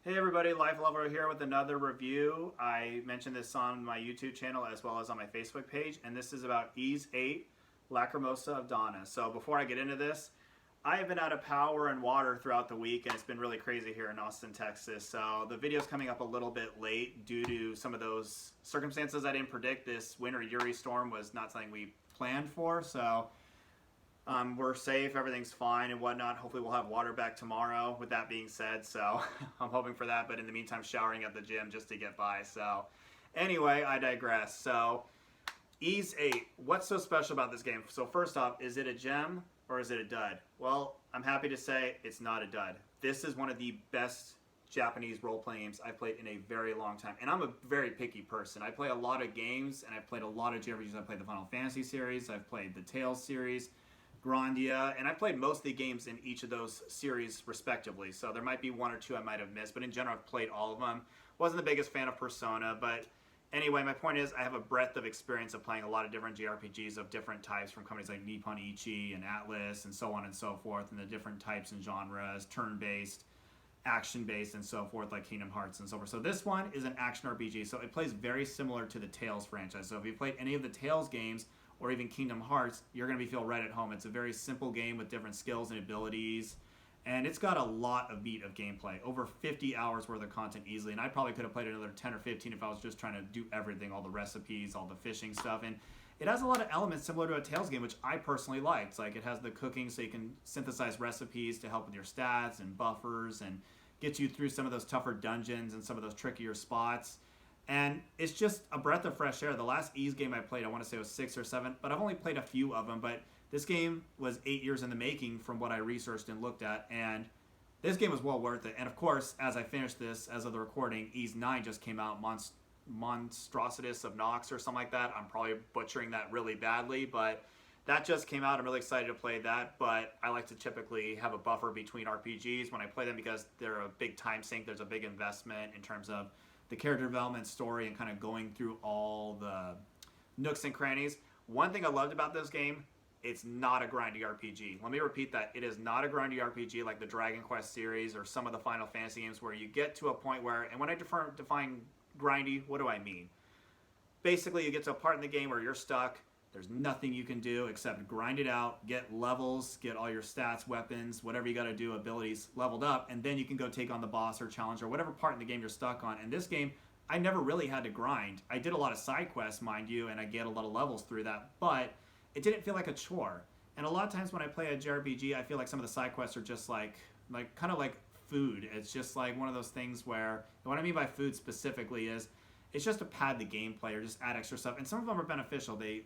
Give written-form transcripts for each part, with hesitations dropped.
Hey everybody, Life Lover here with another review. I mentioned this on my YouTube channel as well as on my Facebook page, and this is about Ys 8 Lacrimosa of Dana. So before I get into this, I have been out of power and water throughout the week, and it's been really crazy here in Austin, Texas. So the video's coming up a little bit late due to some of those circumstances I didn't predict. This winter Uri storm was not something we planned for, so we're safe, everything's fine and whatnot. Hopefully we'll have water back tomorrow, with that being said, so I'm hoping for that, but in the meantime showering at the gym just to get by. So anyway, I digress. So Ys 8, what's so special about this game? So first off, is it a gem or is it a dud? Well, I'm happy to say it's not a dud. This is one of the best Japanese role-playing games I've played in a very long time. And I'm a very picky person. I play a lot of games, and I've played a lot of JRPGs. I've played the Final Fantasy series, I've played the Tales series, Grandia, and I played most of the games in each of those series respectively. So there might be one or two I might have missed, but in general I've played all of them. Wasn't the biggest fan of Persona, but anyway, my point is I have a breadth of experience of playing a lot of different JRPGs of different types from companies like Nippon Ichi and Atlas and so on and so forth, and the different types and genres, turn-based, action-based, and so forth, like Kingdom Hearts and so forth. So this one is an action RPG, so it plays very similar to the Tales franchise. So if you played any of the Tales games, or even Kingdom Hearts, you're going to feel right at home. It's a very simple game with different skills and abilities, and it's got a lot of meat of gameplay. Over 50 hours worth of content easily, and I probably could have played another 10 or 15 if I was just trying to do everything, all the recipes, all the fishing stuff, and it has a lot of elements similar to a Tales game, which I personally liked. Like, it has the cooking, so you can synthesize recipes to help with your stats and buffers, and get you through some of those tougher dungeons and some of those trickier spots. And it's just a breath of fresh air. The last Ys game I played, I want to say it was 6 or 7, but I've only played a few of them. But this game was 8 years in the making from what I researched and looked at. And this game was well worth it. And of course, as I finished this, as of the recording, Ys 9 just came out, Monstrosities of Nox or something like that. I'm probably butchering that really badly, but that just came out. I'm really excited to play that, but I like to typically have a buffer between RPGs when I play them because they're a big time sink. There's a big investment in terms of the character development story and kind of going through all the nooks and crannies. One thing I loved about this game, it's not a grindy RPG. Let me repeat that. It is not a grindy RPG like the Dragon Quest series or some of the Final Fantasy games where you get to a point where, and when I define grindy, what do I mean? Basically, you get to a part in the game where you're stuck. There's nothing you can do except grind it out, get levels, get all your stats, weapons, whatever you got to do, abilities leveled up, and then you can go take on the boss or challenge or whatever part in the game you're stuck on. And this game, I never really had to grind. I did a lot of side quests, mind you, and I get a lot of levels through that, but it didn't feel like a chore. And a lot of times when I play a JRPG, I feel like some of the side quests are just like kind of like food. It's just like one of those things where, and what I mean by food specifically is, it's just to pad the gameplay or just add extra stuff. And some of them are beneficial. They,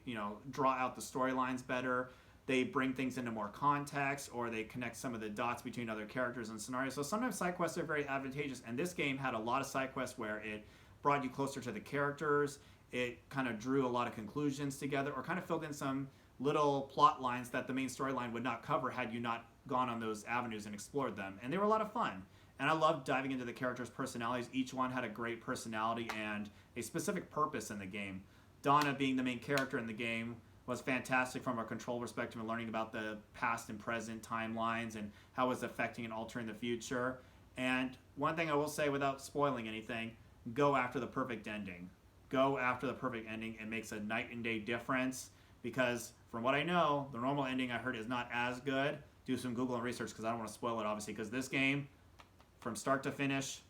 draw out the storylines better. They bring things into more context, or they connect some of the dots between other characters and scenarios. So sometimes side quests are very advantageous. And this game had a lot of side quests where it brought you closer to the characters. It kind of drew a lot of conclusions together, or kind of filled in some little plot lines that the main storyline would not cover had you not gone on those avenues and explored them. And they were a lot of fun. And I loved diving into the characters' personalities. Each one had a great personality and a specific purpose in the game. Dana, being the main character in the game, was fantastic from a control perspective and learning about the past and present timelines and how it's affecting and altering the future. And one thing I will say without spoiling anything, go after the perfect ending. Go after the perfect ending. It makes a night and day difference because from what I know, the normal ending I heard is not as good. Do some Google and research because I don't want to spoil it, obviously, because this game, from start to finish,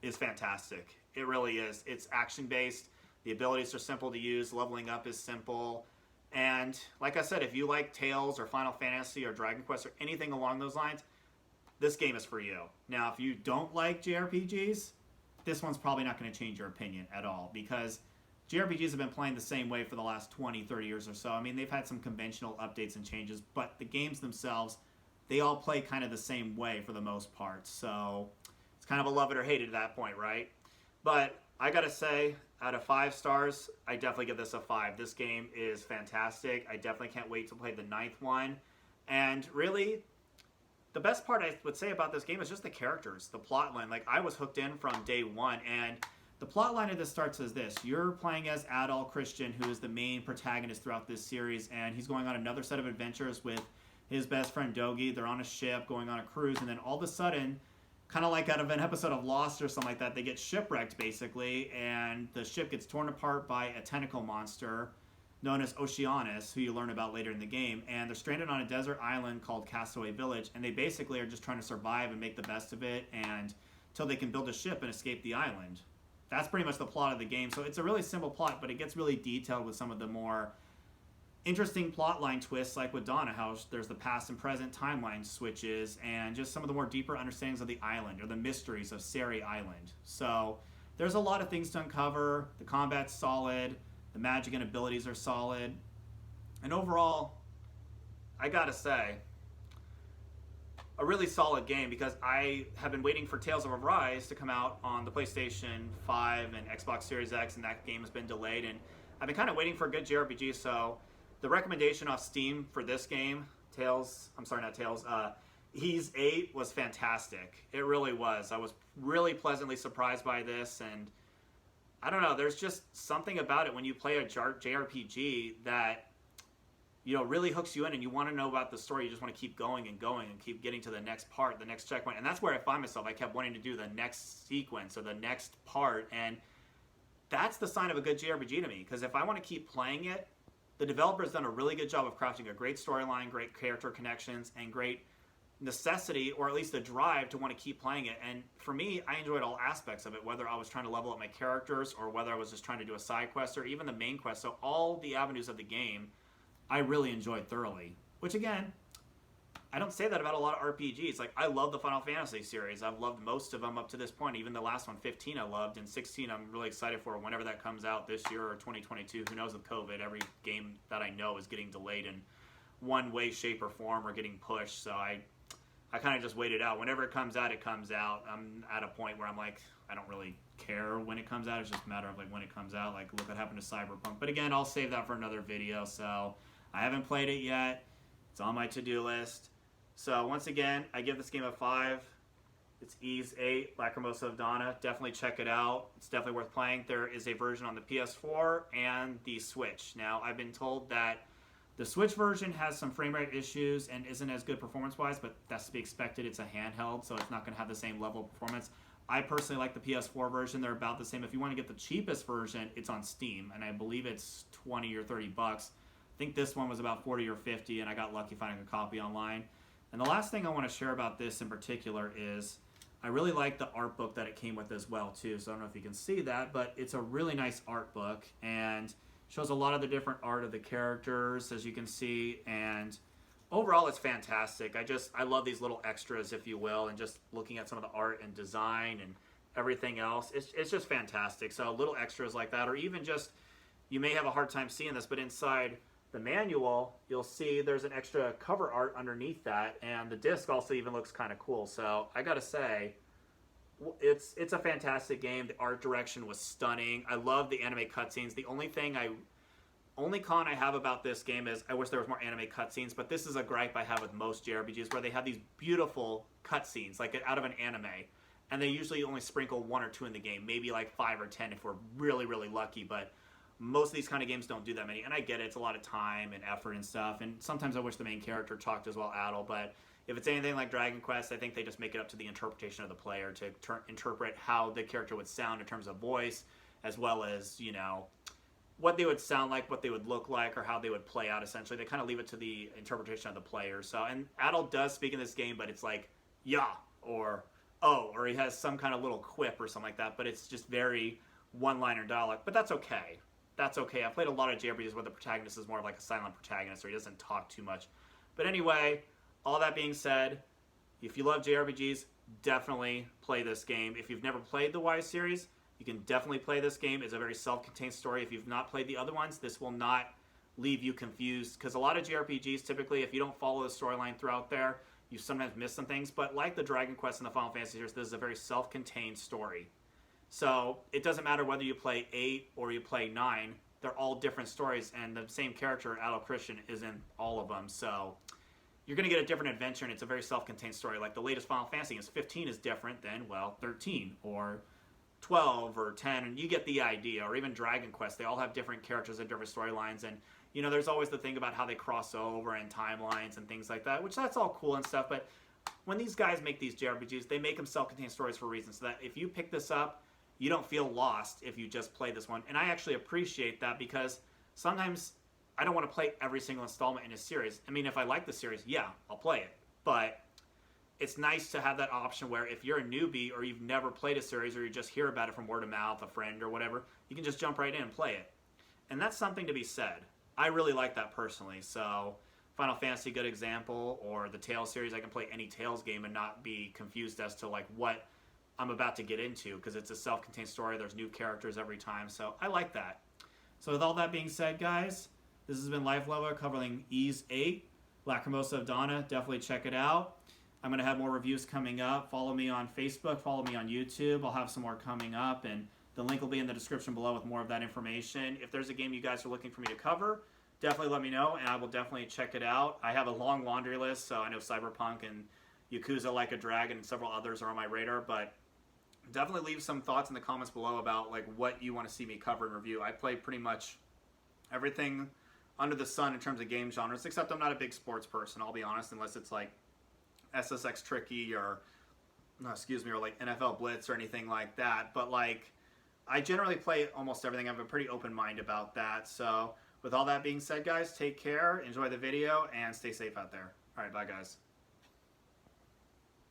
is fantastic. It really is. It's action-based. The abilities are simple to use. Leveling up is simple. And like I said, if you like Tales or Final Fantasy or Dragon Quest or anything along those lines, this game is for you. Now, if you don't like JRPGs, this one's probably not going to change your opinion at all because JRPGs have been playing the same way for the last 20, 30 years or so. I mean, they've had some conventional updates and changes, but the games themselves, they all play kind of the same way for the most part. So it's kind of a love it or hate it at that point, right? But I gotta say, out of 5 stars, I definitely give this a 5. This game is fantastic. I definitely can't wait to play the 9th one. And really, the best part I would say about this game is just the characters, the plot line. Like, I was hooked in from day one, and the plot line of this starts as this. You're playing as Adol Christian, who is the main protagonist throughout this series, and he's going on another set of adventures with his best friend Dogi. They're on a ship going on a cruise, and then all of a sudden, kind of like out of an episode of Lost or something like that. They get shipwrecked, basically, and the ship gets torn apart by a tentacle monster known as Oceanus, who you learn about later in the game, and they're stranded on a desert island called Castaway Village, and they basically are just trying to survive and make the best of it, and until they can build a ship and escape the island. That's pretty much the plot of the game. So it's a really simple plot, but it gets really detailed with some of the more interesting plotline twists, like with Donna, how there's the past and present timeline switches, and just some of the more deeper understandings of the island, or the mysteries of Sari Island. So there's a lot of things to uncover. The combat's solid, the magic and abilities are solid, and overall, I gotta say, a really solid game, because I have been waiting for Tales of Arise to come out on the PlayStation 5 and Xbox Series X, and that game has been delayed, and I've been kind of waiting for a good JRPG. So the recommendation off Steam for this game, Ys 8, was fantastic. It really was. I was really pleasantly surprised by this, and I don't know, there's just something about it when you play a JRPG that, you know, really hooks you in, and you want to know about the story. You just want to keep going and going and keep getting to the next part, the next checkpoint. And that's where I find myself. I kept wanting to do the next sequence or the next part, and that's the sign of a good JRPG to me, because if I want to keep playing it, the developer's done a really good job of crafting a great storyline, great character connections, and great necessity, or at least the drive to want to keep playing it. And for me, I enjoyed all aspects of it, whether I was trying to level up my characters or whether I was just trying to do a side quest or even the main quest. So all the avenues of the game I really enjoyed thoroughly, which again, I don't say that about a lot of RPGs. Like, I love the Final Fantasy series. I've loved most of them up to this point. Even the last one, 15, I loved, and 16 I'm really excited for whenever that comes out this year or 2022. Who knows with COVID? Every game that I know is getting delayed in one way, shape, or form, or getting pushed. So I kind of just wait it out. Whenever it comes out, it comes out. I'm at a point where I'm like, I don't really care when it comes out. It's just a matter of like when it comes out. Like, look what happened to Cyberpunk. But again, I'll save that for another video. So I haven't played it yet. It's on my to-do list. So once again, I give this game a 5. It's Ys 8, Lacrimosa of Dana. Definitely check it out. It's definitely worth playing. There is a version on the PS4 and the Switch. Now, I've been told that the Switch version has some frame rate issues and isn't as good performance-wise, but that's to be expected. It's a handheld, so it's not going to have the same level of performance. I personally like the PS4 version. They're about the same. If you want to get the cheapest version, it's on Steam, and I believe it's 20 or 30 bucks. I think this one was about 40 or 50, and I got lucky finding a copy online. And the last thing I want to share about this in particular is I really like the art book that it came with as well, too. So I don't know if you can see that, but it's a really nice art book and shows a lot of the different art of the characters, as you can see. And overall, it's fantastic. I love these little extras, if you will, and just looking at some of the art and design and everything else. It's just fantastic. So little extras like that, or even just, you may have a hard time seeing this, but inside the manual, you'll see there's an extra cover art underneath that, and the disc also even looks kind of cool. So I gotta say, it's a fantastic game. The art direction was stunning. I love the anime cutscenes. The only con I have about this game is I wish there was more anime cutscenes, but this is a gripe I have with most JRPGs, where they have these beautiful cutscenes, like out of an anime, and they usually only sprinkle 1 or 2 in the game, maybe like 5 or 10 if we're really, really lucky, but most of these kind of games don't do that many, and I get it. It's a lot of time and effort and stuff, and sometimes I wish the main character talked as well, Adol, but if it's anything like Dragon Quest, I think they just make it up to the interpretation of the player to interpret how the character would sound in terms of voice, as well as, you know, what they would sound like, what they would look like, or how they would play out, essentially. They kind of leave it to the interpretation of the player. So, and Adol does speak in this game, but it's like, yeah, or oh, or he has some kind of little quip or something like that, but it's just very one-liner dialogue, but that's okay. That's okay. I've played a lot of JRPGs where the protagonist is more of like a silent protagonist, or he doesn't talk too much. But anyway, all that being said, if you love JRPGs, definitely play this game. If you've never played the Ys series, you can definitely play this game. It's a very self-contained story. If you've not played the other ones, this will not leave you confused, because a lot of JRPGs, typically, if you don't follow the storyline throughout there, you sometimes miss some things. But like the Dragon Quest and the Final Fantasy series, this is a very self-contained story. So it doesn't matter whether you play 8 or you play 9. They're all different stories, and the same character, Adol Christian, is in all of them. So you're going to get a different adventure, and it's a very self-contained story. Like the latest Final Fantasy is 15 is different than, well, 13 or 12 or 10, and you get the idea. Or even Dragon Quest, they all have different characters and different storylines, and you know, there's always the thing about how they cross over and timelines and things like that, which that's all cool and stuff, but when these guys make these JRPGs, they make them self-contained stories for a reason, so that if you pick this up, you don't feel lost if you just play this one. And I actually appreciate that, because sometimes I don't want to play every single installment in a series. I mean, if I like the series, yeah, I'll play it. But it's nice to have that option where if you're a newbie or you've never played a series, or you just hear about it from word of mouth, a friend or whatever, you can just jump right in and play it. And that's something to be said. I really like that personally. So Final Fantasy, good example, or the Tales series. I can play any Tales game and not be confused as to like what I'm about to get into, because it's a self-contained story. There's new characters every time, so I like that. So with all that being said, guys, this has been Life Level covering Ys 8, Lacrimosa of Dana. Definitely check it out. I'm going to have more reviews coming up. Follow me on Facebook. Follow me on YouTube. I'll have some more coming up, and the link will be in the description below with more of that information. If there's a game you guys are looking for me to cover, definitely let me know, and I will definitely check it out. I have a long laundry list, so I know Cyberpunk and Yakuza Like a Dragon and several others are on my radar, but definitely leave some thoughts in the comments below about like what you want to see me cover and review. I play pretty much everything under the sun in terms of game genres, except I'm not a big sports person, I'll be honest, unless it's like SSX Tricky or, or like NFL Blitz or anything like that. But like, I generally play almost everything. I have a pretty open mind about that. So with all that being said, guys, take care, enjoy the video, and stay safe out there. All right, bye, guys.